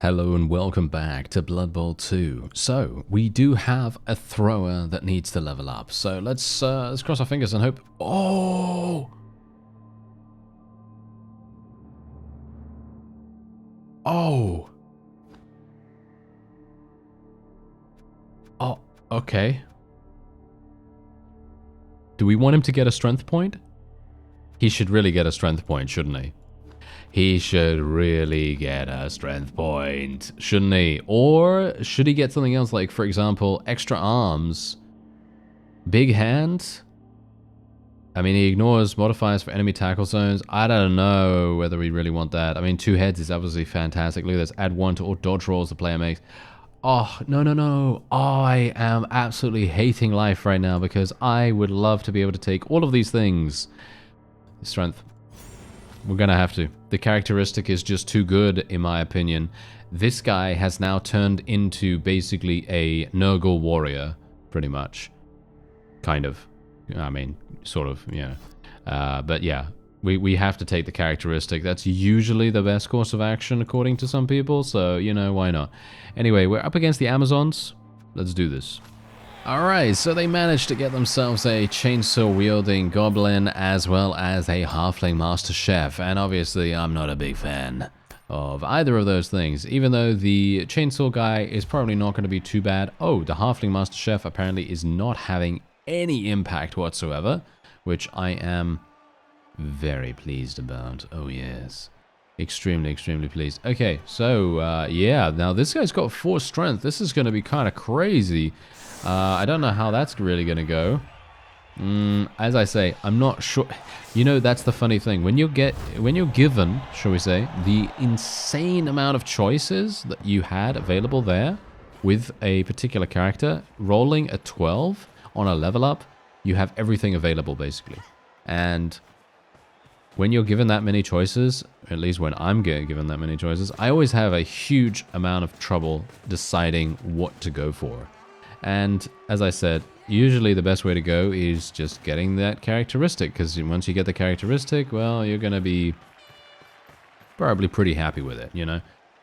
Hello and welcome back to Blood Bowl 2. So, we do have a thrower that needs to level up. So, let's cross our fingers and hope... Oh! Oh! Oh, okay. Do we want him to get a strength point? He should really get a strength point, shouldn't he? He should really get a strength point, shouldn't he? Or should he get something else like, for example, extra arms? Big hand? I mean, he ignores modifiers for enemy tackle zones. I don't know whether we really want that. I mean, 2 heads is obviously fantastic. Look at this. Add 1 to all dodge rolls the player makes. Oh, no. I am absolutely hating life right now because I would love to be able to take all of these things. Strength. We're gonna have to. The characteristic is just too good, in my opinion. This guy has now turned into basically a Nurgle warrior, pretty much. Kind of. I mean, sort of, yeah. But yeah, we have to take the characteristic. That's usually the best course of action, according to some people, so, you know, why not? Anyway, we're up against the Amazons. Let's do this. Alright, so they managed to get themselves a chainsaw-wielding goblin as well as a halfling master chef, and obviously I'm not a big fan of either of those things, even though the chainsaw guy is probably not going to be too bad. Oh, the halfling master chef apparently is not having any impact whatsoever, which I am very pleased about. Oh yes. Extremely pleased. Okay, so, yeah, now this guy's got 4 strength. This is going to be kind of crazy. I don't know how that's really going to go. As I say, I'm not sure. You know, that's the funny thing. When you're given, shall we say, the insane amount of choices that you had available there with a particular character, rolling a 12 on a level up, you have everything available, basically. And when you're given that many choices, at least when I'm given that many choices, I always have a huge amount of trouble deciding what to go for. And as I said, usually the best way to go is just getting that characteristic, because once you get the characteristic, well, you're going to be probably pretty happy with it, you know?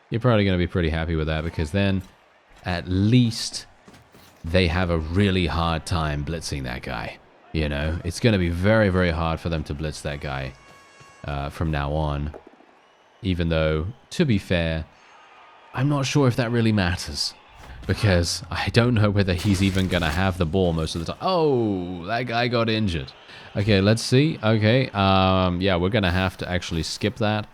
You're probably going to be pretty happy with that, because then at least they have a really hard time blitzing that guy, you know? It's going to be very hard for them to blitz that guy from now on, even though, to be fair, I'm not sure if that really matters. Because I don't know whether he's even going to have the ball most of the time. Oh, that guy got injured. Okay, let's see. Okay, yeah, we're going to have to actually skip that.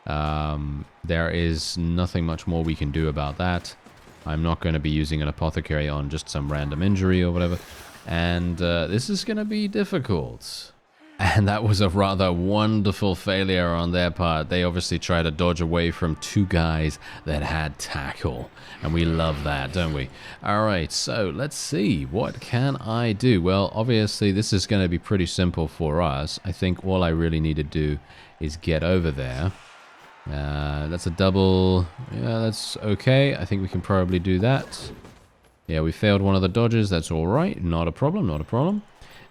There is nothing much more we can do about that. I'm not going to be using an apothecary on just some random injury or whatever. And this is going to be difficult. And that was a rather wonderful failure on their part. They obviously tried to dodge away from 2 guys that had tackle. And we love that, don't we? Alright, so let's see. What can I do? Well, obviously this is going to be pretty simple for us. I think all I really need to do is get over there. That's a double. Yeah, that's okay. I think we can probably do that. Yeah, we failed one of the dodges. That's alright. Not a problem.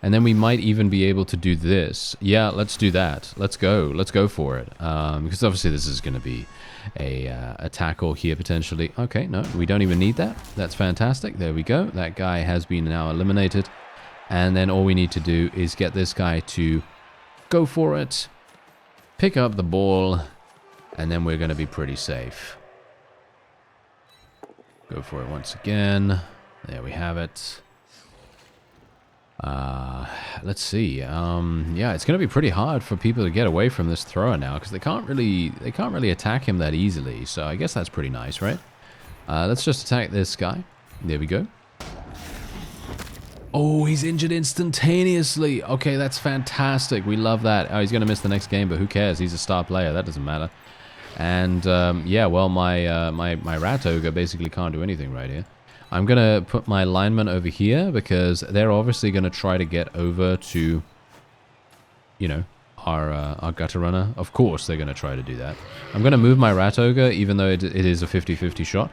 And then we might even be able to do this. Yeah, let's do that. Let's go for it. Because obviously this is going to be a tackle here potentially. Okay, no, we don't even need that. That's fantastic. There we go. That guy has been now eliminated. And then all we need to do is get this guy to go for it, pick up the ball, and then we're going to be pretty safe. Go for it once again. There we have it. Let's see. Yeah, it's going to be pretty hard for people to get away from this thrower now because they can't really attack him that easily. So I guess that's pretty nice, right? Let's just attack this guy. There we go. Oh, he's injured instantaneously. Okay, that's fantastic. We love that. Oh, he's going to miss the next game, but who cares? He's a star player. That doesn't matter. And yeah, well, my rat ogre basically can't do anything right here. I'm going to put my lineman over here because they're obviously going to try to get over to, you know, our gutter runner. Of course they're going to try to do that. I'm going to move my rat ogre even though it is a 50-50 shot.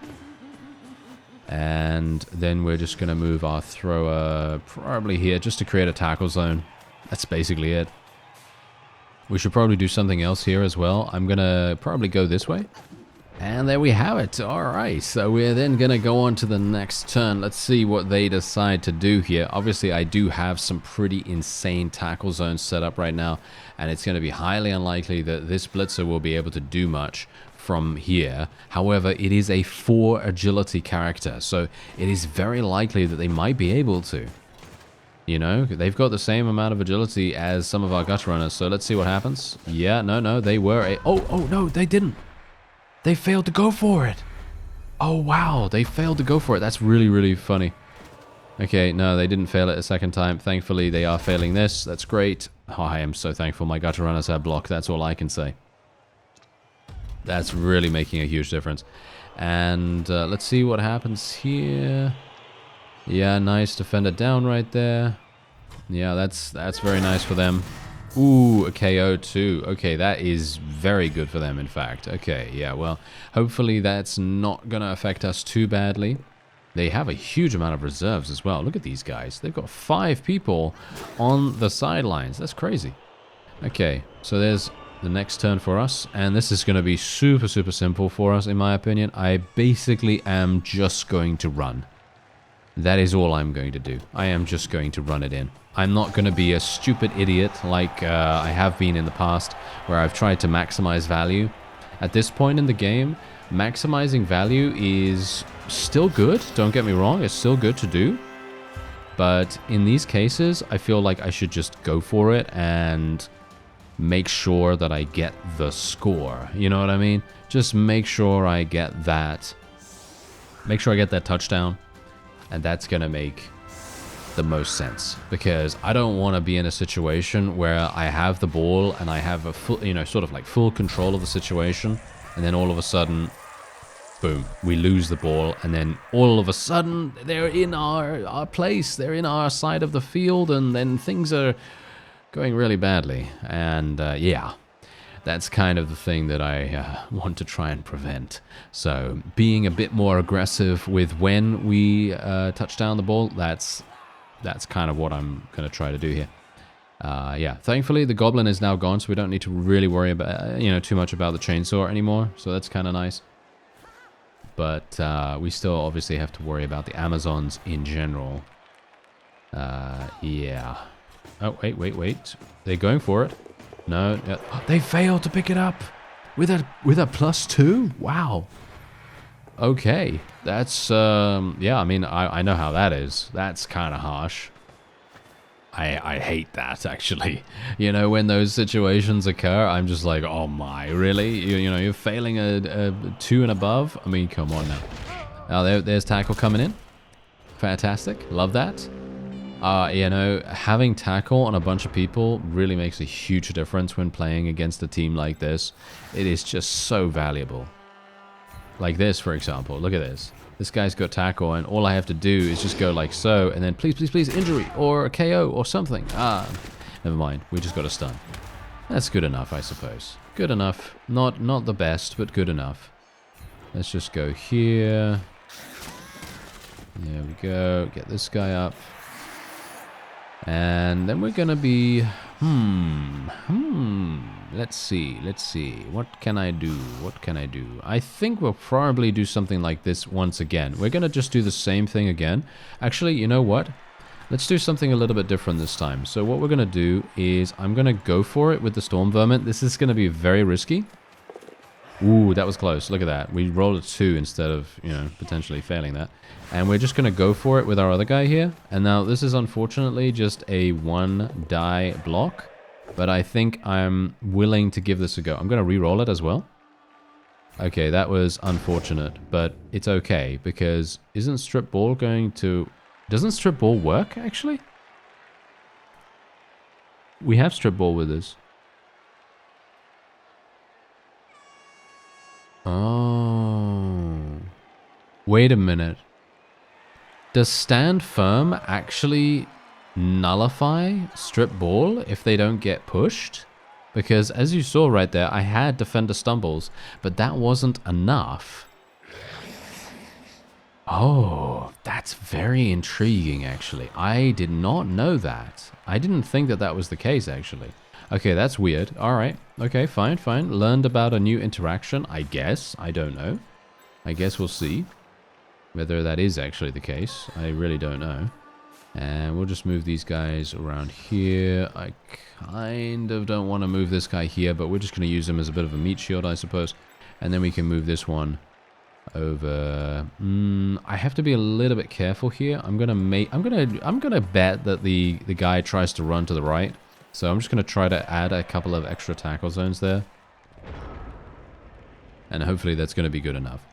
And then we're just going to move our thrower probably here just to create a tackle zone. That's basically it. We should probably do something else here as well. I'm going to probably go this way. And there we have it. Alright, so we're then going to go on to the next turn. Let's see what they decide to do here. Obviously, I do have some pretty insane tackle zones set up right now, and it's going to be highly unlikely that this blitzer will be able to do much from here. However, it is a 4 agility character, so it is very likely that they might be able to. You know, they've got the same amount of agility as some of our gut runners, so let's see what happens. Yeah, no, they were a... Oh, no, they didn't. They failed to go for it. Oh, wow. They failed to go for it. That's really, really funny. Okay, no, they didn't fail it a second time. Thankfully, they are failing this. That's great. Oh, I am so thankful my gutter runners have block. That's all I can say. That's really making a huge difference. And let's see what happens here. Yeah, nice defender down right there. Yeah, that's very nice for them. Ooh, a KO too. Okay, that is very good for them, in fact. Okay, yeah, well, hopefully that's not going to affect us too badly. They have a huge amount of reserves as well. Look at these guys. They've got 5 people on the sidelines. That's crazy. Okay, so there's the next turn for us. And this is going to be super, super simple for us, in my opinion. I basically am just going to run. That is all I'm going to do. I am just going to run it in. I'm not going to be a stupid idiot like I have been in the past, where I've tried to maximize value. At this point in the game, maximizing value is still good. Don't get me wrong, it's still good to do. But in these cases, I feel like I should just go for it and make sure that I get the score. You know what I mean? Just make sure I get that. Make sure I get that touchdown. And that's going to make the most sense, because I don't want to be in a situation where I have the ball and I have a full, you know, sort of like full control of the situation, and then all of a sudden, boom, we lose the ball, and then all of a sudden they're in our place, they're in our side of the field, and then things are going really badly. And yeah, that's kind of the thing that I want to try and prevent. So being a bit more aggressive with when we touch down the ball, that's kind of what I'm going to try to do here. Yeah, thankfully the goblin is now gone, so we don't need to really worry about, too much about the chainsaw anymore. So that's kind of nice. But we still obviously have to worry about the Amazons in general. Yeah. Oh, wait. They're going for it. No, they failed to pick it up with a +2. Wow. Okay, that's yeah. I mean, I know how that is. That's kind of harsh. I hate that, actually. You know, when those situations occur, I'm just like, oh my, really? You're failing a 2 and above. I mean, come on now. Oh, there's tackle coming in. Fantastic, love that. Having tackle on a bunch of people really makes a huge difference when playing against a team like this. It is just so valuable. Like this, for example. Look at this. This guy's got tackle, and all I have to do is just go like so, and then please, injury, or a KO, or something. Never mind. We just got a stun. That's good enough, I suppose. Good enough. Not the best, but good enough. Let's just go here. There we go. Get this guy up. And then we're gonna be, let's see, what can I do, I think we'll probably do something like this once again. We're gonna just do the same thing again. Actually, you know what, let's do something a little bit different this time. So what we're gonna do is, I'm gonna go for it with the storm vermin. This is gonna be very risky. Ooh, that was close. Look at that. We rolled a 2 instead of, potentially failing that. And we're just going to go for it with our other guy here. And now this is unfortunately just a 1 die block. But I think I'm willing to give this a go. I'm going to re-roll it as well. Okay, that was unfortunate. But it's okay, because isn't strip ball going to... Doesn't strip ball work, actually? We have strip ball with us. Oh. Wait a minute. Does stand firm actually nullify strip ball if they don't get pushed? Because as you saw right there, I had defender stumbles, but that wasn't enough. Oh, that's very intriguing, actually. I did not know that. I didn't think that that was the case, actually. Okay, that's weird. Alright. Okay, fine, fine. Learned about a new interaction, I guess. I don't know. I guess we'll see whether that is actually the case. I really don't know. And we'll just move these guys around here. I kind of don't want to move this guy here, but we're just going to use him as a bit of a meat shield, I suppose. And then we can move this one over. I have to be a little bit careful here. I'm gonna bet that the guy tries to run to the right. So I'm just gonna try to add a couple of extra tackle zones there. And hopefully that's gonna be good enough.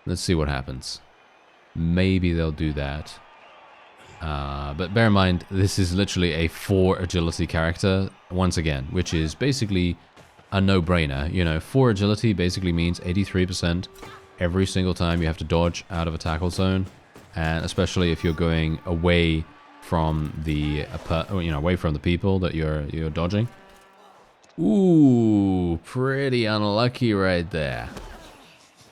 Let's see what happens. Maybe they'll do that. But bear in mind, this is literally a 4 agility character, once again, which is basically a no-brainer. You know, 4 agility basically means 83% every single time you have to dodge out of a tackle zone, and especially if you're going away from the away from the people that you're dodging. Ooh, pretty unlucky right there.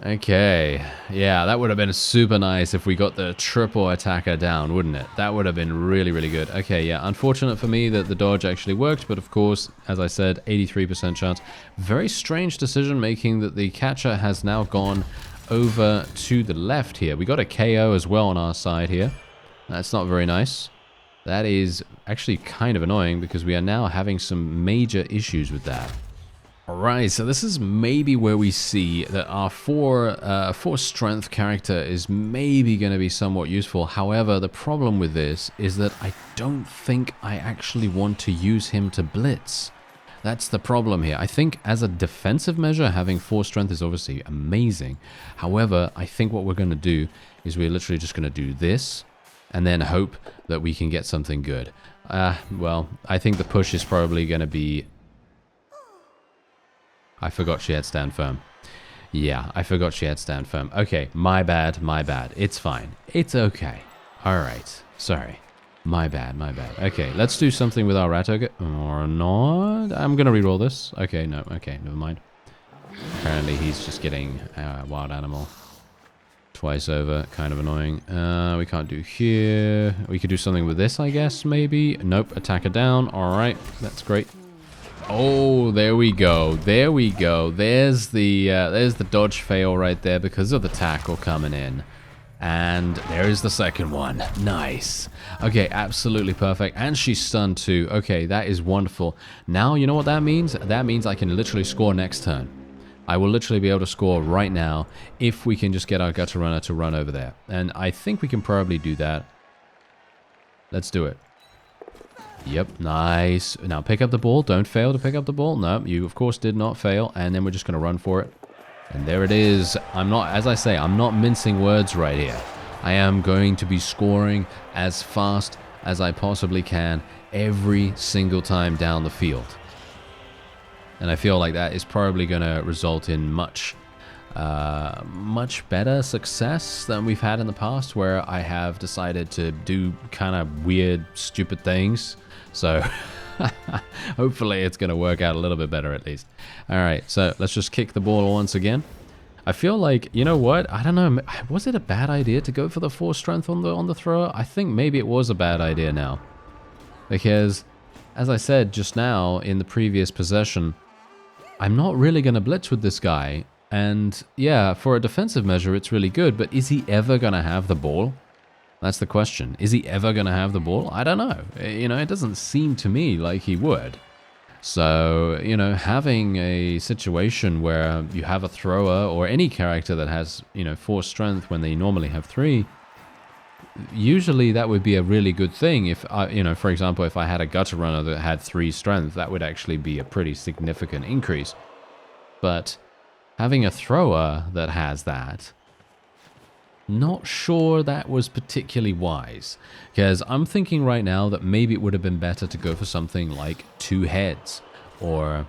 Okay, yeah, that would have been super nice if we got the triple attacker down, wouldn't it? That would have been really, really good. Okay, yeah, unfortunate for me that the dodge actually worked, but of course, as I said, 83% chance. Very strange decision making that the catcher has now gone over to the left here. We got a KO as well on our side here. That's not very nice. That is actually kind of annoying because we are now having some major issues with that. Alright, so this is maybe where we see that our 4 strength character is maybe going to be somewhat useful. However, the problem with this is that I don't think I actually want to use him to blitz. That's the problem here. I think as a defensive measure, having 4 strength is obviously amazing. However, I think what we're going to do is we're literally just going to do this and then hope that we can get something good. Well, I think the push is probably going to be... I forgot she had stand firm. Yeah, I forgot she had stand firm. Okay, my bad, my bad. It's fine. It's okay. Alright, sorry. My bad, my bad. Okay, let's do something with our rat ogre. Or not. I'm gonna reroll this. Okay, no, okay, never mind. Apparently he's just getting wild animal twice over. Kind of annoying. We can't do here. We could do something with this, I guess, maybe. Nope, attacker down. Alright, that's great. Oh, there we go. There we go. There's the dodge fail right there because of the tackle coming in. And there's the second one. Nice. Okay, absolutely perfect. And she's stunned too. Okay, that is wonderful. Now, you know what that means? That means I can literally score next turn. I will literally be able to score right now if we can just get our gutter runner to run over there. And I think we can probably do that. Let's do it. Yep, nice. Now pick up the ball. Don't fail to pick up the ball. No, you of course did not fail. And then we're just going to run for it. And there it is. As I say, I'm not mincing words right here. I am going to be scoring as fast as I possibly can every single time down the field. And I feel like that is probably going to result in much better success than we've had in the past, where I have decided to do kind of weird, stupid things. So hopefully it's going to work out a little bit better at least. All right, so let's just kick the ball once again. I feel like, you know what? I don't know. Was it a bad idea to go for the 4 strength on the thrower? I think maybe it was a bad idea now. Because, as I said just now in the previous possession, I'm not really going to blitz with this guy. And yeah, for a defensive measure, it's really good. But is he ever going to have the ball? That's the question. Is he ever going to have the ball? I don't know. You know, it doesn't seem to me like he would. So, you know, having a situation where you have a thrower or any character that has, 4 strength when they normally have 3, usually that would be a really good thing. If, for example, if I had a gutter runner that had 3 strength, that would actually be a pretty significant increase. But having a thrower that has that, not sure that was particularly wise, because I'm thinking right now that maybe it would have been better to go for something like 2 heads or,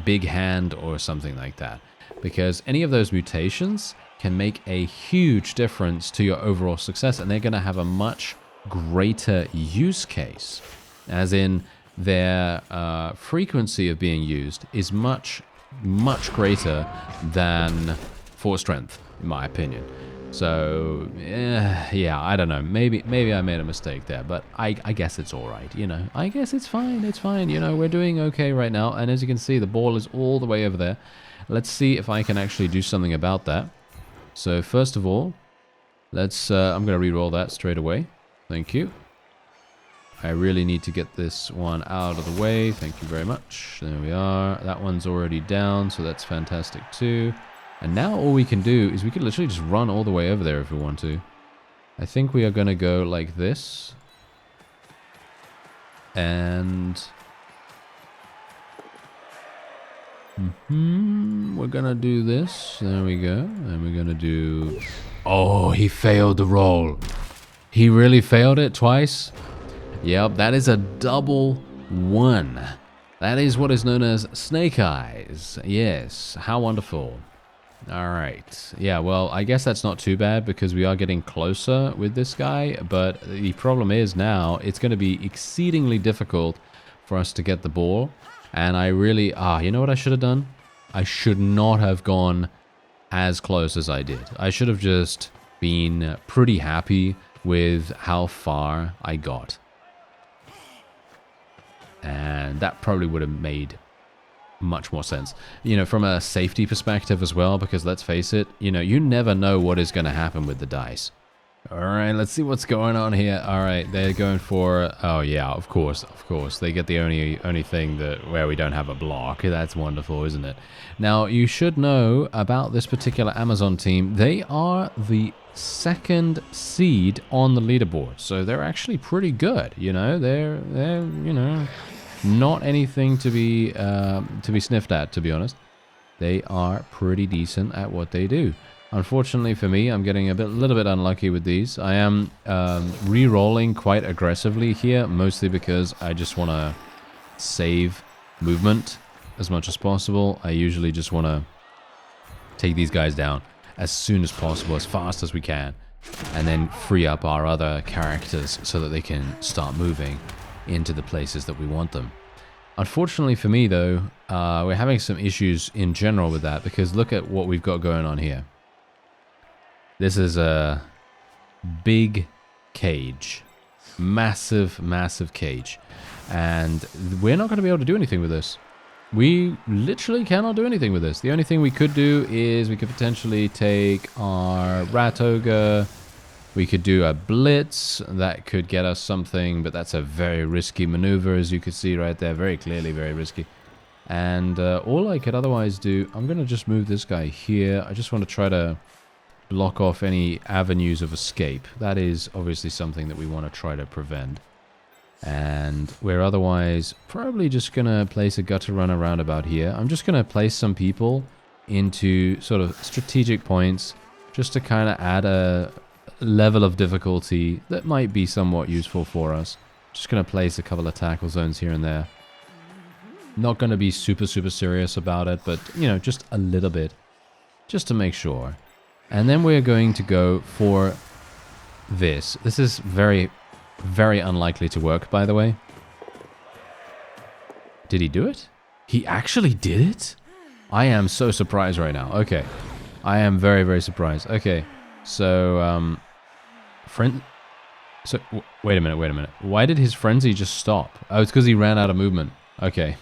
big hand or something like that, because any of those mutations can make a huge difference to your overall success, and they're going to have a much greater use case, as in their frequency of being used is much greater than 4 strength, in my opinion. So, yeah, I don't know. Maybe I made a mistake there, but I guess it's all right, you know. I guess it's fine, you know. We're doing okay right now, and as you can see, the ball is all the way over there. Let's see if I can actually do something about that. So, first of all, let's, I'm going to re-roll that straight away. Thank you. I really need to get this one out of the way. Thank you very much. There we are. That one's already down, so that's fantastic too. And now all we can do is we can literally just run all the way over there if we want to. I think we are going to go like this. And... we're going to do this. There we go. And we're going to do... Oh, he failed the roll. He really failed it twice? Yep, that is a double 1. That is what is known as snake eyes. Yes, how wonderful. Alright, yeah, well, I guess that's not too bad because we are getting closer with this guy, but the problem is now it's going to be exceedingly difficult for us to get the ball, and I really, you know what I should have done? I should not have gone as close as I did. I should have just been pretty happy with how far I got. And that probably would have made much more sense, you know, from a safety perspective as well, because let's face it, you know, you never know what is going to happen with the dice. All right, let's see what's going on here. All right, they're going for, oh yeah, of course, they get the only thing that where we don't have a block. That's wonderful, isn't it? Now, you should know about this particular Amazon team. They are the 2nd seed on the leaderboard, so they're actually pretty good, you know. They're you know, not anything to be sniffed at, to be honest. They are pretty decent at what they do. Unfortunately for me, I'm getting a little bit unlucky with these. I am re-rolling quite aggressively here, mostly because I just want to save movement as much as possible. I usually just want to take these guys down as soon as possible, as fast as we can, and then free up our other characters so that they can start moving into the places that we want them. Unfortunately for me, though, we're having some issues in general with that, because look at what we've got going on here. This is a big cage. Massive, massive cage. And we're not going to be able to do anything with this. We literally cannot do anything with this. The only thing we could do is we could potentially take our rat ogre. We could do a blitz. That could get us something, but that's a very risky maneuver, as you can see right there. Very clearly very risky. And all I could otherwise do, I'm going to just move this guy here. I just want to try to block off any avenues of escape. That is obviously something that we want to try to prevent. And we're otherwise probably just going to place a gutter runner roundabout here. I'm just going to place some people into sort of strategic points just to kind of add a level of difficulty that might be somewhat useful for us. Just going to place a couple of tackle zones here and there. Not going to be super serious about it, but, you know, just a little bit. Just to make sure. And then we're going to go for this. This is very, very unlikely to work, by the way. Did he do it? He actually did it? I am so surprised right now. Okay. I am very, very surprised. Okay. So, wait a minute. Why did his frenzy just stop? Oh, it's because he ran out of movement. Okay.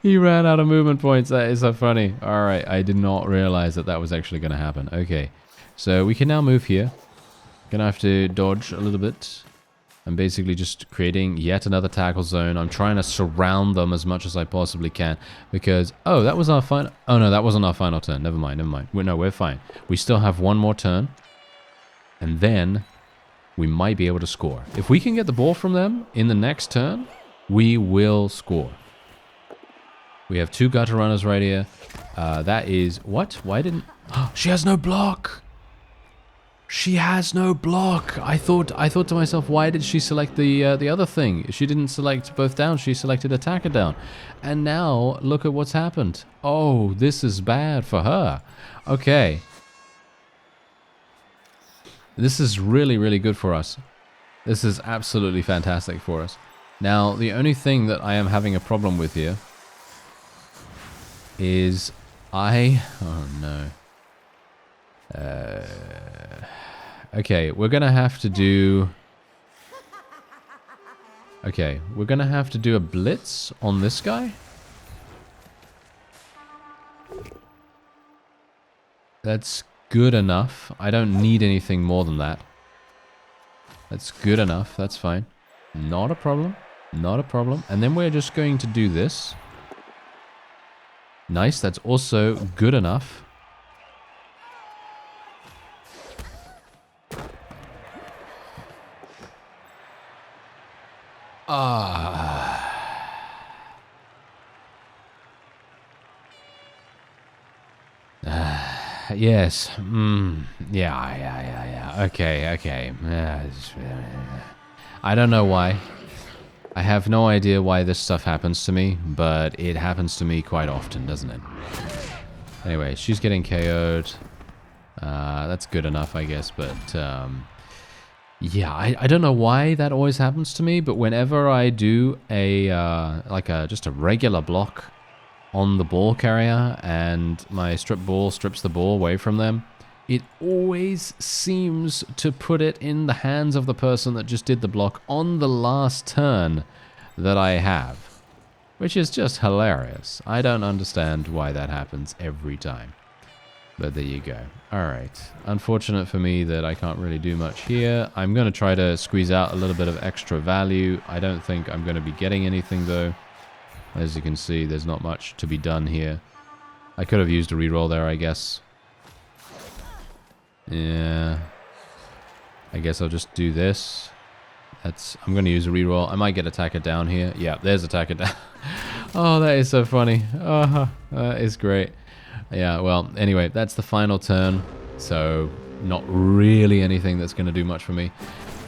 He ran out of movement points. That is so funny. All right. I did not realize that that was actually going to happen. Okay. So we can now move here. Gonna have to dodge a little bit. I'm basically just creating yet another tackle zone. I'm trying to surround them as much as I possibly can because, oh, that was our final. Oh, no, that wasn't our final turn. Never mind. No, we're fine. We still have one more turn. And then we might be able to score. If we can get the ball from them in the next turn, we will score. We have two gutter runners right here. That is... What? Why didn't... Oh, she has no block! She has no block! I thought to myself, why did she select the other thing? She didn't select both down, she selected attacker down. And now, look at what's happened. Oh, this is bad for her. Okay. This is really, really good for us. This is absolutely fantastic for us. Now, the only thing that I am having a problem with here is oh no. Okay, we're gonna have to do... Okay, we're gonna have to do a blitz on this guy. That's good enough. I don't need anything more than that. That's good enough. That's fine. Not a problem. Not a problem. And then we're just going to do this. Nice. That's also good enough. Yes. Yeah. Okay. I don't know why. I have no idea why this stuff happens to me, but it happens to me quite often, doesn't it? Anyway, she's getting KO'd. That's good enough, I guess, but... yeah, I don't know why that always happens to me, but whenever I do a just a regular block on the ball carrier and my strip ball strips the ball away from them, it always seems to put it in the hands of the person that just did the block on the last turn that I have, which is just hilarious. I don't understand why that happens every time. But there you go. Alright. Unfortunate for me that I can't really do much here. I'm going to try to squeeze out a little bit of extra value. I don't think I'm going to be getting anything though. As you can see, there's not much to be done here. I could have used a reroll there, I guess. Yeah. I guess I'll just do this. I'm going to use a reroll. I might get attacker down here. Yeah, there's attacker down. Oh, that is so funny. Oh, that is great. Yeah, well, anyway, that's the final turn, so not really anything that's going to do much for me,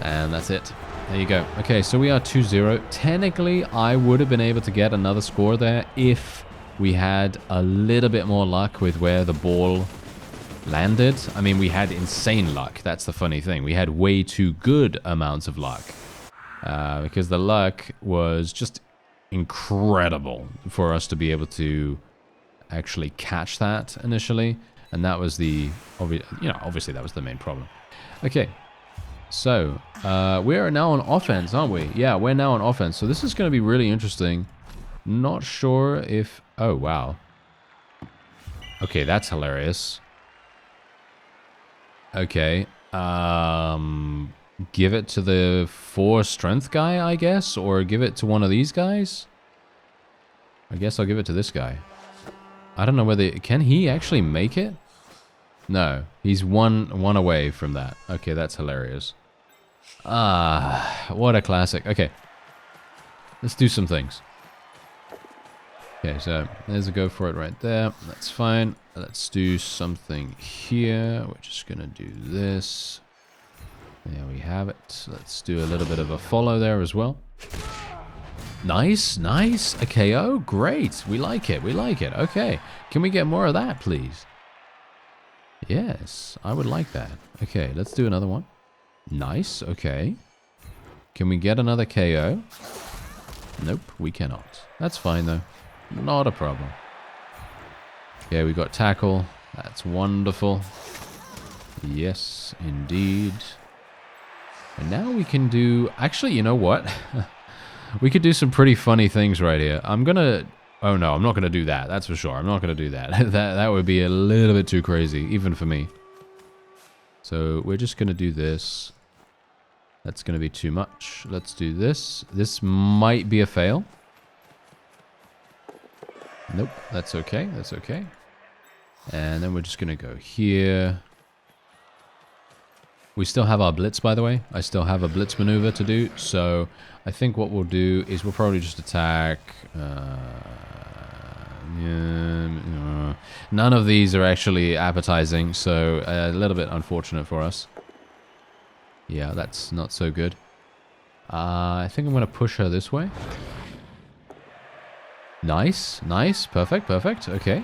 and that's it. There you go. Okay, so we are 2-0. Technically, I would have been able to get another score there if we had a little bit more luck with where the ball landed. I mean, we had insane luck. That's the funny thing. We had way too good amounts of luck, because the luck was just incredible for us to be able to actually catch that initially, and that was the obviously that was the main problem. Okay, so we are now on offense, aren't we? Yeah, we're now on offense, so this is going to be really interesting. Not sure if... Oh, wow. Okay, that's hilarious. Okay, give it to the 4 strength guy, I guess, or give it to one of these guys. I guess I'll give it to this guy. I don't know whether... Can he actually make it? No. He's one away from that. Okay, that's hilarious. Ah, what a classic. Okay. Let's do some things. Okay, so there's a go for it right there. That's fine. Let's do something here. We're just going to do this. There we have it. Let's do a little bit of a follow there as well. Nice, nice. A KO. Great. We like it. We like it. Okay. Can we get more of that, please? Yes, I would like that. Okay, let's do another one. Nice. Okay. Can we get another KO? Nope, we cannot. That's fine, though. Not a problem. Okay, we got tackle. That's wonderful. Yes, indeed. And now we can do... Actually, you know what? We could do some pretty funny things right here. I'm gonna... Oh no, I'm not gonna do that. That's for sure. I'm not gonna do that. that would be a little bit too crazy, even for me. So we're just gonna do this. That's gonna be too much. Let's do this. This might be a fail. Nope, that's okay. That's okay. And then we're just gonna go here. We still have our blitz, by the way. I still have a blitz maneuver to do, so I think what we'll do is we'll probably just attack. None of these are actually appetizing, so a little bit unfortunate for us. Yeah, that's not so good. I think I'm going to push her this way. Nice, nice, perfect, perfect, okay.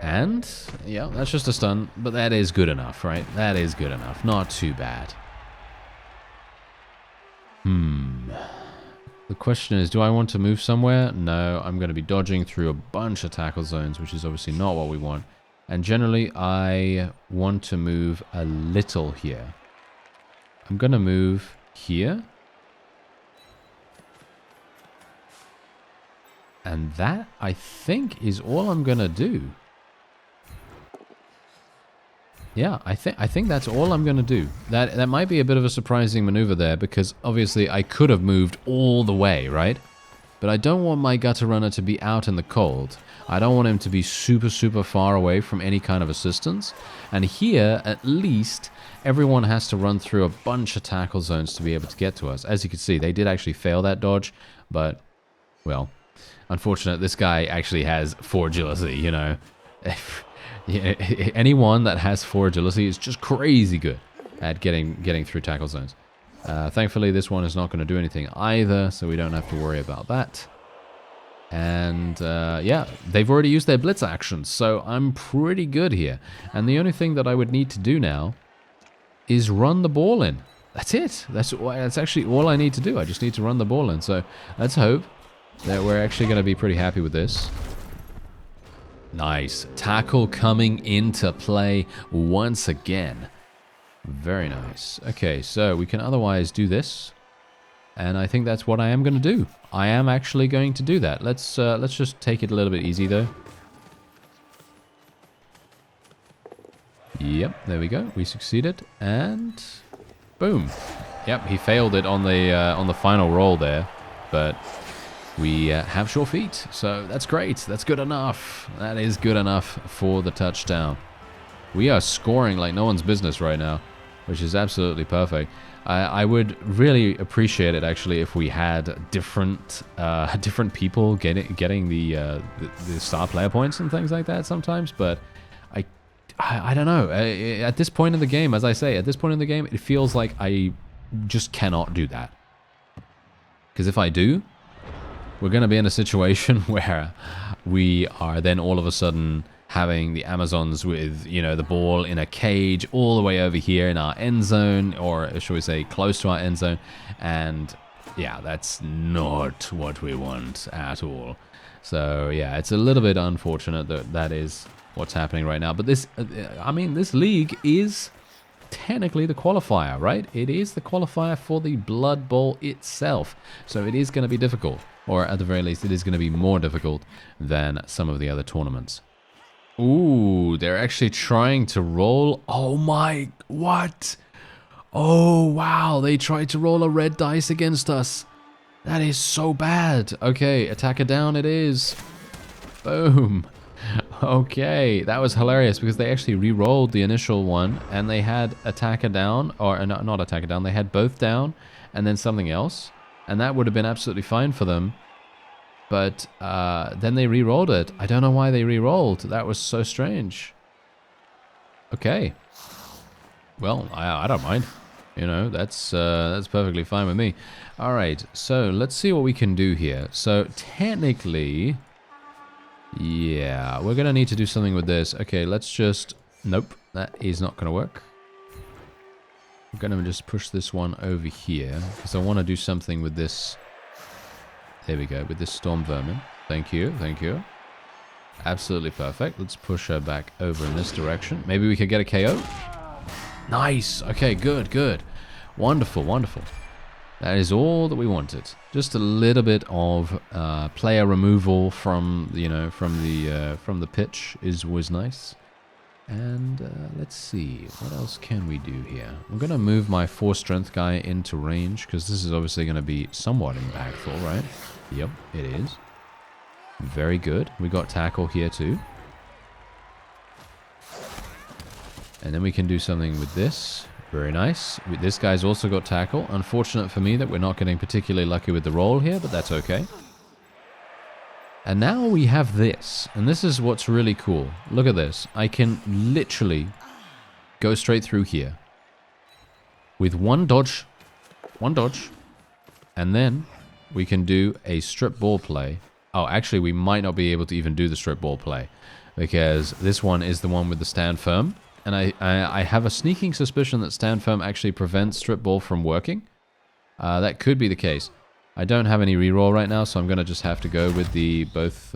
And, yeah, that's just a stun, but that is good enough, right? That is good enough, not too bad. The question is, do I want to move somewhere? No, I'm going to be dodging through a bunch of tackle zones, which is obviously not what we want. And generally, I want to move a little here. I'm going to move here. And that, I think, is all I'm going to do. Yeah, I think that's all I'm going to do. That might be a bit of a surprising maneuver there, because obviously I could have moved all the way, right? But I don't want my gutter runner to be out in the cold. I don't want him to be super, super far away from any kind of assistance. And here, at least, everyone has to run through a bunch of tackle zones to be able to get to us. As you can see, they did actually fail that dodge, but, well, unfortunate. This guy actually has 4 agility, you know. Anyone that has 4 agility is just crazy good at getting through tackle zones. Thankfully, this one is not going to do anything either, so we don't have to worry about that. And yeah, they've already used their blitz actions, so I'm pretty good here. And the only thing that I would need to do now is run the ball in. That's it. That's actually all I need to do. I just need to run the ball in. So let's hope that we're actually going to be pretty happy with this. Nice. Tackle coming into play once again. Very nice. Okay, so we can otherwise do this. And I think that's what I am going to do. I am actually going to do that. Let's just take it a little bit easy, though. Yep, there we go. We succeeded. And boom. Yep, he failed it on the final roll there. But we have sure feet, so that's great. That's good enough. That is good enough for the touchdown. We are scoring like no one's business right now, which is absolutely perfect. I would really appreciate it actually if we had different people getting the star player points and things like that sometimes. But I don't know. At this point in the game, as I say, at this point in the game, it feels like I just cannot do that. Because if I do, we're going to be in a situation where we are then all of a sudden having the Amazons with, you know, the ball in a cage all the way over here in our end zone, or shall we say close to our end zone. And yeah, that's not what we want at all. So yeah, it's a little bit unfortunate that that is what's happening right now. But this, I mean, this league is technically the qualifier, right? It is the qualifier for the Blood Bowl itself. So it is going to be difficult. Or at the very least, it is going to be more difficult than some of the other tournaments. Ooh, they're actually trying to roll. Oh my, what? Oh, wow, they tried to roll a red dice against us. That is so bad. Okay, attacker down it is. Boom. Okay, that was hilarious because they actually re-rolled the initial one and they had attacker down, or not attacker down, they had both down and then something else. And that would have been absolutely fine for them. But then they re-rolled it. I don't know why they re-rolled. That was so strange. Okay. Well, I don't mind. You know, that's perfectly fine with me. All right, so let's see what we can do here. So technically, yeah, we're going to need to do something with this. Okay, let's just... Nope, that is not going to work. I'm going to just push this one over here because I want to do something with this. There we go, with this storm vermin. Thank you, thank you. Absolutely perfect. Let's push her back over in this direction. Maybe we could get a KO. Nice. Okay, good, good. Wonderful, wonderful. That is all that we wanted. Just a little bit of player removal from, you know, from the pitch was nice. And let's see, what else can we do here? I'm going to move my 4 strength guy into range, because this is obviously going to be somewhat impactful, right? Yep, it is. Very good. We got tackle here too. And then we can do something with this. Very nice. This guy's also got tackle. Unfortunate for me that we're not getting particularly lucky with the roll here, but that's okay. And now we have this, and this is what's really cool. Look at this. I can literally go straight through here with one dodge, and then we can do a strip ball play. Oh, actually, we might not be able to even do the strip ball play because this one is the one with the stand firm, and I have a sneaking suspicion that stand firm actually prevents strip ball from working. That could be the case. I don't have any reroll right now, so I'm going to just have to go with the both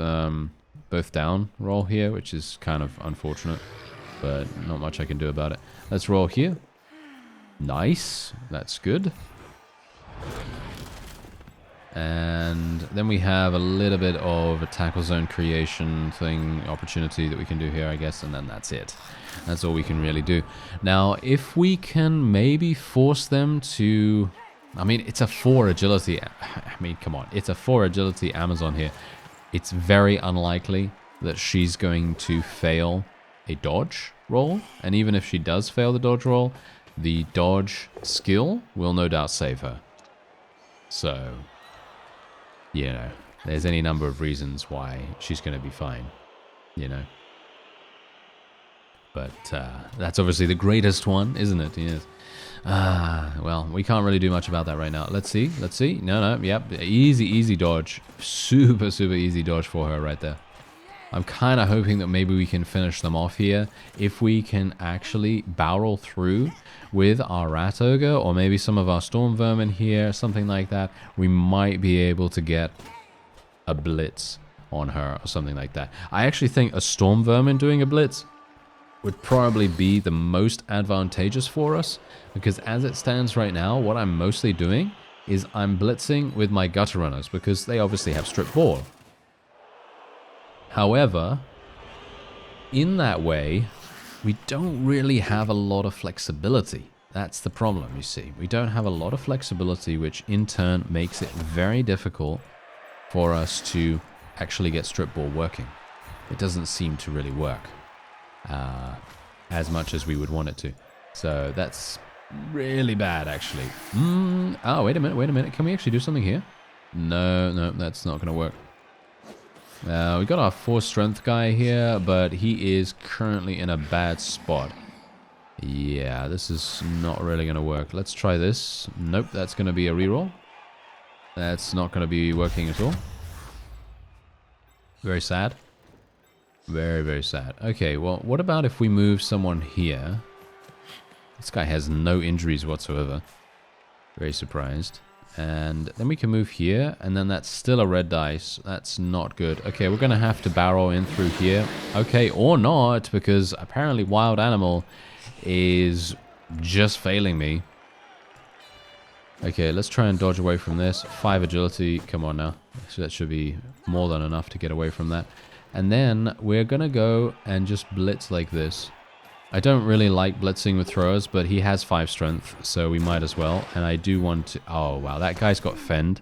both down roll here, which is kind of unfortunate, but not much I can do about it. Let's roll here. Nice. That's good. And then we have a little bit of a tackle zone creation thing, opportunity that we can do here, I guess, and then that's it. That's all we can really do. Now, if we can maybe force them to... I mean, it's a 4 agility. I mean, come on. It's a 4 agility Amazon here. It's very unlikely that she's going to fail a dodge roll. And even if she does fail the dodge roll, the dodge skill will no doubt save her. So... you know, there's any number of reasons why she's going to be fine, you know. But that's obviously the greatest one, isn't it? Yes. Well, we can't really do much about that right now. Let's see. Let's see. No, yep. Easy dodge. Super easy dodge for her right there. I'm kind of hoping that maybe we can finish them off here if we can actually barrel through with our Rat Ogre or maybe some of our Storm Vermin here, something like that. We might be able to get a blitz on her or something like that. I actually think a Storm Vermin doing a blitz would probably be the most advantageous for us, because as it stands right now, what I'm mostly doing is I'm blitzing with my Gutter Runners because they obviously have Strip Ball. However, in that way, we don't really have a lot of flexibility. That's the problem, you see. We don't have a lot of flexibility, which in turn makes it very difficult for us to actually get Strip Ball working. It doesn't seem to really work as much as we would want it to. So that's really bad, actually. Oh, wait a minute. Can we actually do something here? No, that's not going to work. We got our 4 strength guy here, but he is currently in a bad spot. Yeah, this is not really going to work. Let's try this. Nope, that's going to be a reroll. That's not going to be working at all. Very sad. Very sad. Okay, well, what about if we move someone here? This guy has no injuries whatsoever. Very surprised. And then we can move here, and then that's still a red dice. That's not good. Okay, we're going to have to barrel in through here. Okay, or not, because apparently Wild Animal is just failing me. Okay, let's try and dodge away from this. 5 agility. Come on now. So that should be more than enough to get away from that. And then we're going to go and just blitz like this. I don't really like blitzing with throwers, but he has 5 strength, so we might as well. And I do want to... oh, wow, that guy's got fend.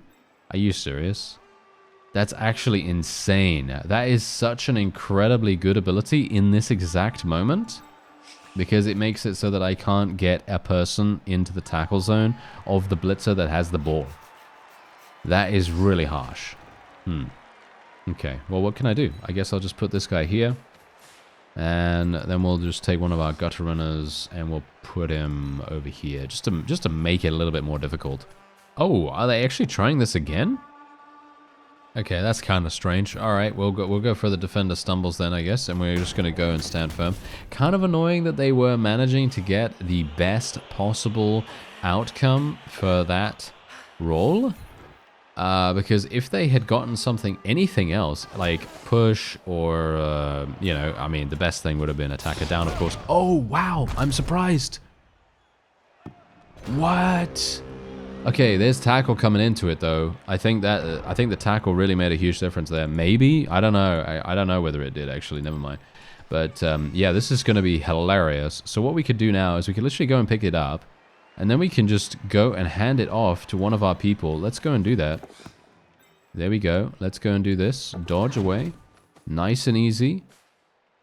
Are you serious? That's actually insane. That is such an incredibly good ability in this exact moment, because it makes it so that I can't get a person into the tackle zone of the blitzer that has the ball. That is really harsh. Okay, well, what can I do? I guess I'll just put this guy here. And then we'll just take one of our Gutter Runners and we'll put him over here just to make it a little bit more difficult. Oh, are they actually trying this again? Okay, that's kind of strange. All right, we'll go for the Defender Stumbles then, I guess, and we're just going to go and stand firm. Kind of annoying that they were managing to get the best possible outcome for that roll. Because if they had gotten anything else, like push or, you know, I mean, the best thing would have been attacker down, of course. Oh, wow, I'm surprised. What? Okay, there's tackle coming into it, though. I think the tackle really made a huge difference there. Maybe? I don't know. I don't know whether it did, actually. Never mind. But, yeah, this is going to be hilarious. So what we could do now is we could literally go and pick it up. And then we can just go and hand it off to one of our people. Let's go and do that. There we go. Let's go and do this. Dodge away. Nice and easy.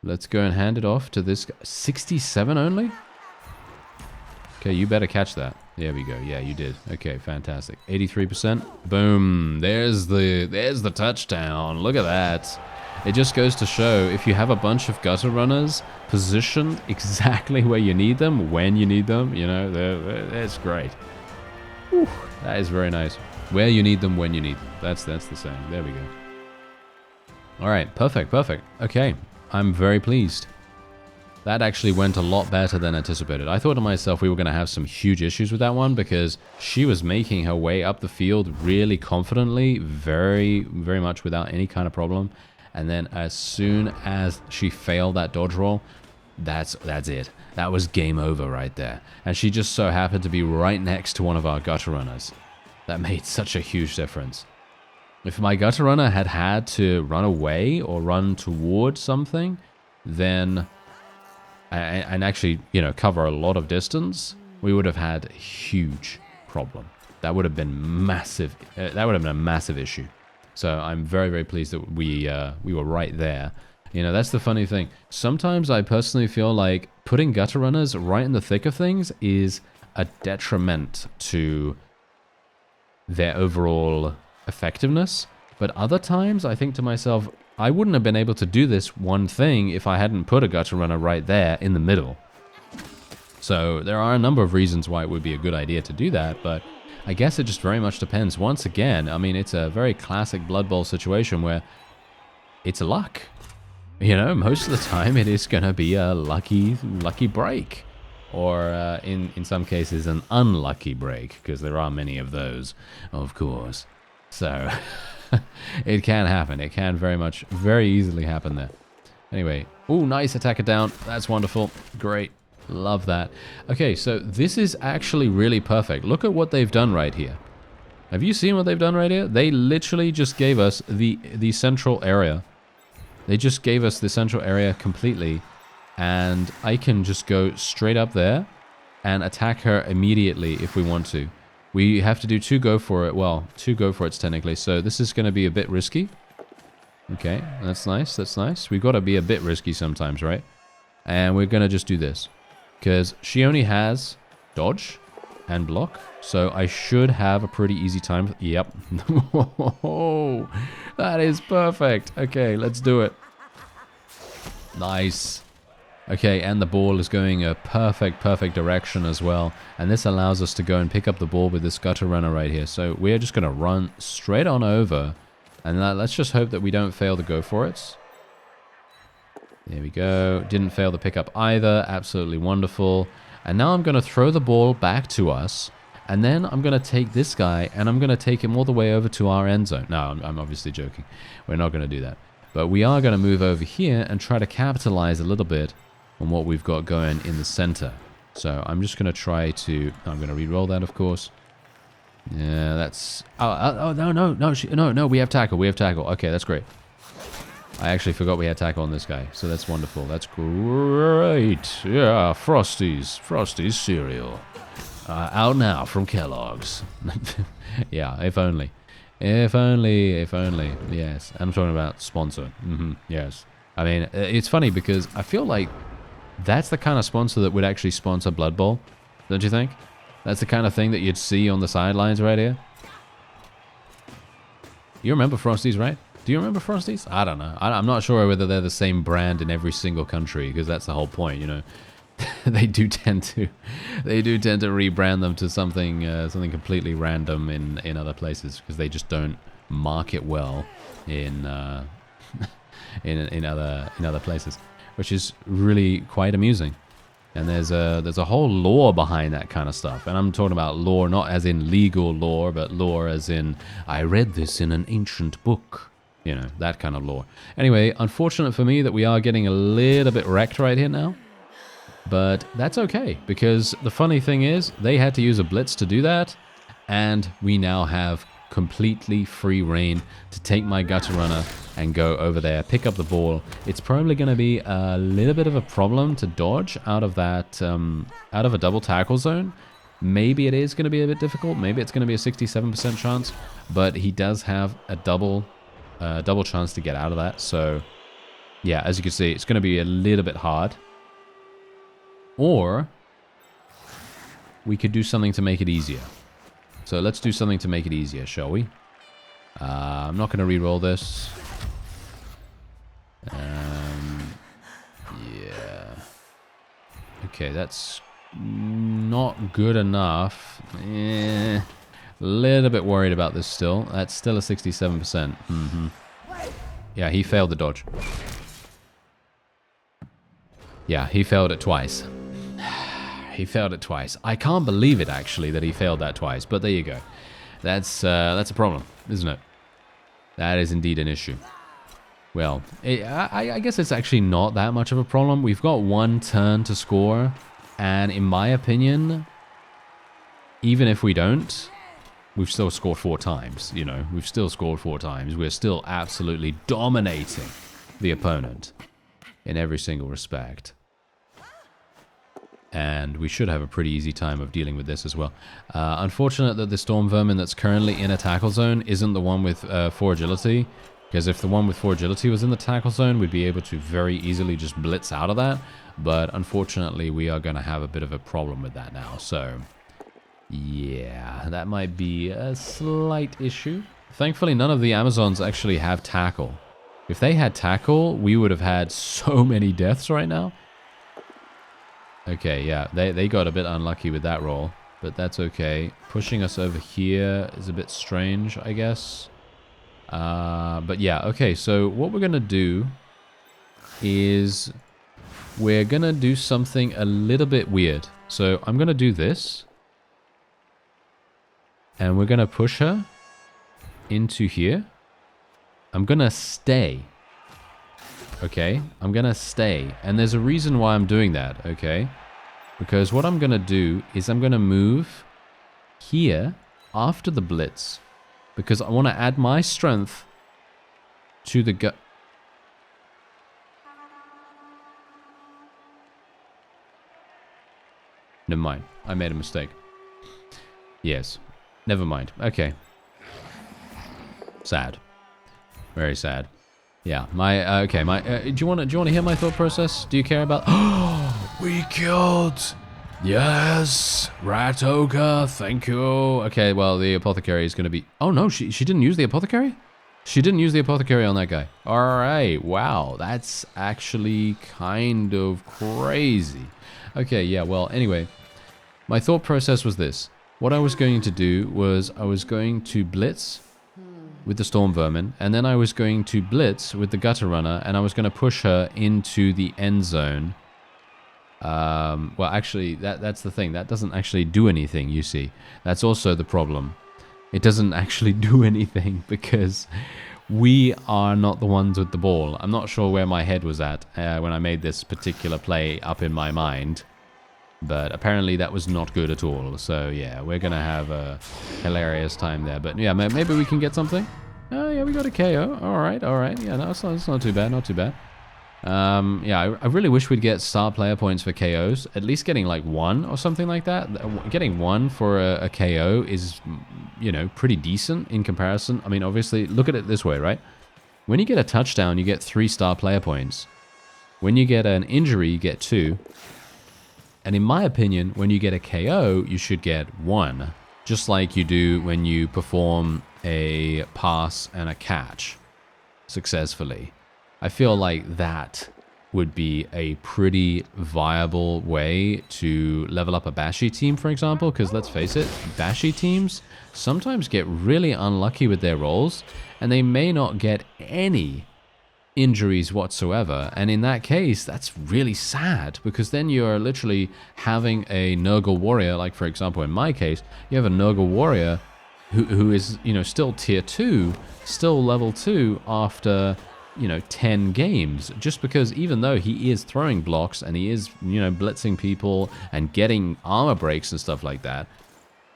Let's go and hand it off to this guy. 67 only? Okay, you better catch that. There we go. Yeah, you did. Okay, fantastic. 83%. Boom. There's the touchdown. Look at that. It just goes to show, if you have a bunch of Gutter Runners positioned exactly where you need them, when you need them, you know, that's great. Whew, that is very nice. Where you need them, when you need them. That's the saying. There we go. All right, perfect. Okay, I'm very pleased. That actually went a lot better than anticipated. I thought to myself we were going to have some huge issues with that one, because she was making her way up the field really confidently, very much without any kind of problem. And then as soon as she failed that dodge roll, that's it. That was game over right there. And she just so happened to be right next to one of our gutter runners. That made such a huge difference. If my gutter runner had had to run away or run towards something, then and actually, you know, cover a lot of distance, we would have had a huge problem. That would have been massive. That would have been a massive issue. So I'm very, very pleased that we were right there. You know, that's the funny thing. Sometimes I personally feel like putting gutter runners right in the thick of things is a detriment to their overall effectiveness. But other times I think to myself, I wouldn't have been able to do this one thing if I hadn't put a gutter runner right there in the middle. So there are a number of reasons why it would be a good idea to do that, but I guess it just very much depends. Once again, I mean, it's a very classic Blood Bowl situation where it's luck. You know, most of the time it is going to be a lucky break. Or in some cases, an unlucky break, because there are many of those, of course. So it can happen. It can very easily happen there. Anyway, oh, nice attacker down. That's wonderful. Great. Love that. Okay, so this is actually really perfect. Look at what they've done right here. Have you seen what they've done right here? They literally just gave us the central area. They just gave us the central area completely. And I can just go straight up there and attack her immediately if we want to. We have to do 2 go for it. Well, 2 go for it's technically. So this is going to be a bit risky. Okay, that's nice. That's nice. We've got to be a bit risky sometimes, right? And we're going to just do this. Because she only has dodge and block. So I should have a pretty easy time. Yep. That is perfect. Okay, let's do it. Nice. Okay, and the ball is going a perfect direction as well. And this allows us to go and pick up the ball with this gutter runner right here. So we're just going to run straight on over. And let's just hope that we don't fail to go for it. There we go. Didn't fail to pick up either. Absolutely wonderful. And now I'm going to throw the ball back to us. And then I'm going to take this guy and I'm going to take him all the way over to our end zone. No, I'm obviously joking. We're not going to do that. But we are going to move over here and try to capitalize a little bit on what we've got going in the center. So I'm just going to try to... I'm going to re-roll that, of course. Yeah, that's... Oh, no, we have tackle. We have tackle. Okay, that's great. I actually forgot we had tackle on this guy, so that's wonderful. That's great. Yeah, Frosty's cereal. Out now from Kellogg's. Yeah, if only. If only. Yes, I'm talking about sponsor. Yes. I mean, it's funny because I feel like that's the kind of sponsor that would actually sponsor Blood Bowl, don't you think? That's the kind of thing that you'd see on the sidelines right here. You remember Frosty's, right? Do you remember Frosty's? I don't know. I'm not sure whether they're the same brand in every single country, because that's the whole point, you know. They do tend to rebrand them to something completely random in other places, because they just don't market well in in other places, which is really quite amusing. And there's a whole lore behind that kind of stuff. And I'm talking about lore not as in legal lore, but lore as in I read this in an ancient book. You know, that kind of lore. Anyway, unfortunate for me that we are getting a little bit wrecked right here now. But that's okay, because the funny thing is, they had to use a blitz to do that, and we now have completely free reign to take my gutter runner and go over there, pick up the ball. It's probably going to be a little bit of a problem to dodge out of that, out of a double tackle zone. Maybe it is going to be a bit difficult. Maybe it's going to be a 67% chance, but he does have a double chance to get out of that. So yeah, as you can see, it's going to be a little bit hard. Or we could do something to make it easier. So let's do something to make it easier, shall we? I'm not going to re-roll this. Yeah. Okay, that's not good enough. A little bit worried about this still. That's still a 67%. Yeah, he failed the dodge. Yeah, he failed it twice. He failed it twice. I can't believe it, actually, that he failed that twice. But there you go. That's a problem, isn't it? That is indeed an issue. Well, I guess it's actually not that much of a problem. We've got one turn to score, and in my opinion, even if we don't, we've still scored 4 times, you know. We've still scored 4 times. We're still absolutely dominating the opponent in every single respect. And we should have a pretty easy time of dealing with this as well. Unfortunate that the Storm Vermin that's currently in a tackle zone isn't the one with 4 agility. Because if the one with 4 agility was in the tackle zone, we'd be able to very easily just blitz out of that. But unfortunately, we are going to have a bit of a problem with that now. So, yeah, that might be a slight issue. Thankfully, none of the Amazons actually have tackle. If they had tackle, we would have had so many deaths right now. Okay, yeah, they got a bit unlucky with that roll. But that's okay. Pushing us over here is a bit strange, I guess. But yeah, okay, so what we're going to do is we're going to do something a little bit weird. So I'm going to do this. And we're going to push her into here. I'm going to stay. Okay, I'm going to stay. And there's a reason why I'm doing that, okay? Because what I'm going to do is I'm going to move here after the blitz. Because I want to add my strength to the gut. Never mind. I made a mistake. Yes. Never mind. Okay. Sad. Very sad. Yeah. My okay. My. Do you want to hear my thought process? Do you care about? Oh, we killed. Yes, Rat Ogre, thank you. Okay, well, the apothecary is going to be... Oh, no, she didn't use the apothecary? She didn't use the apothecary on that guy. All right, wow, that's actually kind of crazy. Okay, yeah, well, anyway, my thought process was this. What I was going to do was I was going to blitz with the Storm Vermin, and then I was going to blitz with the Gutter Runner, and I was going to push her into the end zone. Well, actually, that's the thing. That doesn't actually do anything, you see. That's also the problem. It doesn't actually do anything because we are not the ones with the ball. I'm not sure where my head was at when I made this particular play up in my mind. But apparently that was not good at all. So, yeah, we're going to have a hilarious time there. But, yeah, maybe we can get something. Oh, yeah, we got a KO. All right, all right. Yeah, no, it's not too bad, not too bad. Yeah, I really wish we'd get star player points for KOs. At least getting like 1 or something like that. Getting 1 for a KO is, you know, pretty decent in comparison. I mean, obviously, look at it this way, right? When you get a touchdown, you get 3 star player points. When you get an injury, you get 2. And in my opinion, when you get a KO, you should get 1. Just like you do when you perform a pass and a catch successfully. I feel like that would be a pretty viable way to level up a Bashy team, for example, because let's face it, Bashy teams sometimes get really unlucky with their rolls, and they may not get any injuries whatsoever, and in that case, that's really sad, because then you're literally having a Nurgle warrior, like for example in my case, you have a Nurgle warrior who is, you know, still tier 2, still level 2 after... 10 games, just because even though he is throwing blocks and he is, blitzing people and getting armor breaks and stuff like that,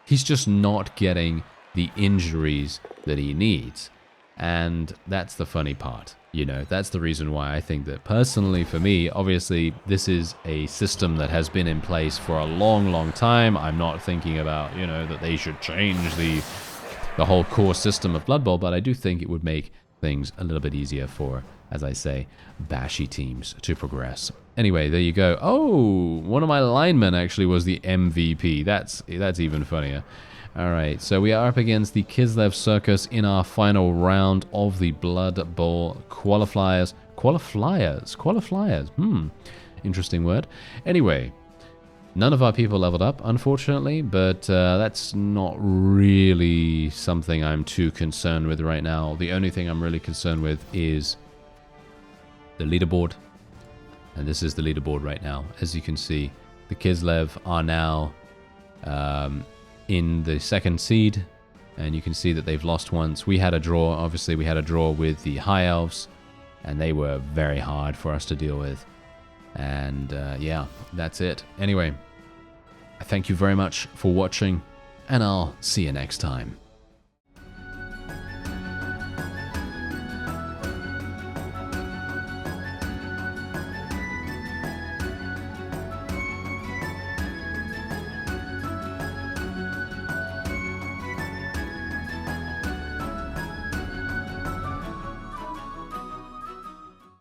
he's just not getting the injuries that he needs. And that's the funny part. That's the reason why I think that personally for me, obviously this is a system that has been in place for a long, long time. I'm not thinking about, that they should change the whole core system of Blood Bowl, but I do think it would make things a little bit easier for, as I say, Bashy teams to progress. Anyway, there you go. Oh, one of my linemen actually was the MVP. That's even funnier. All right, so we are up against the Kislev Circus in our final round of the Blood Bowl qualifiers. Qualifiers. Interesting word. Anyway, none of our people leveled up, unfortunately, but that's not really something I'm too concerned with right now. The only thing I'm really concerned with is the leaderboard. And this is the leaderboard right now. As you can see, the Kislev are now in the 2nd seed. And you can see that they've lost once. We had a draw. Obviously, we had a draw with the High Elves. and they were very hard for us to deal with. And yeah, that's it. Anyway, thank you very much for watching, and I'll see you next time.